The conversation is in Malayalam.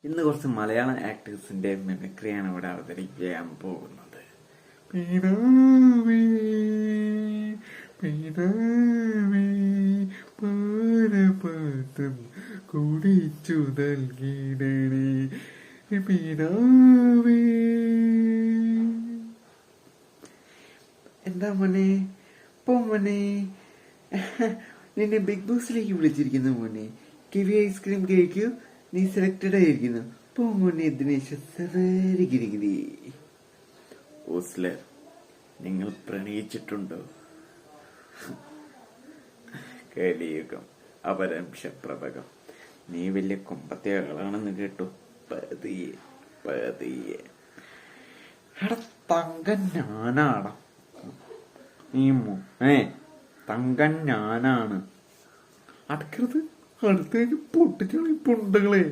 ഇന്ന് കുറച്ച് മലയാളം ആക്ടേഴ്സിന്റെ മിമിക്രിയാണ് ഇവിടെ അവതരിപ്പിക്കാൻ പോകുന്നത്. പിതാവേ പിതാവേ പാരപാത്രം കുടിച്ചു നൽകിടണേ പിതാവേ. എന്താ മോനെ? പോ മോനെ, നിന്നെ ബിഗ് ബോസിലേക്ക് വിളിച്ചിരിക്കുന്നു മോനെ. കിവി ഐസ്ക്രീം കഴിക്കൂ, നീ സെലക്റ്റഡ് ആയിരിക്കുന്നു. പോ മോനെ ദിനേശ്. സവാരിഗിരിഗിരി. ഓസ്ലർ, നിങ്ങൾ പ്രണയിച്ചിട്ടുണ്ടോ? കലിയുഗം അപരംശപ്രഭകം. നീ വലിയ കൊമ്പത്തെ ആളാണെന്ന് കേട്ടു. പതിയെ പതിയെ. എടാ തങ്കൻ ഞാനാടാ. നീ തങ്കൻ ഞാനാണ്. അടുക്കരുത്, അടുത്തേക്ക് പൊട്ടിച്ചാണ് ഈ പുണ്ടകളെ.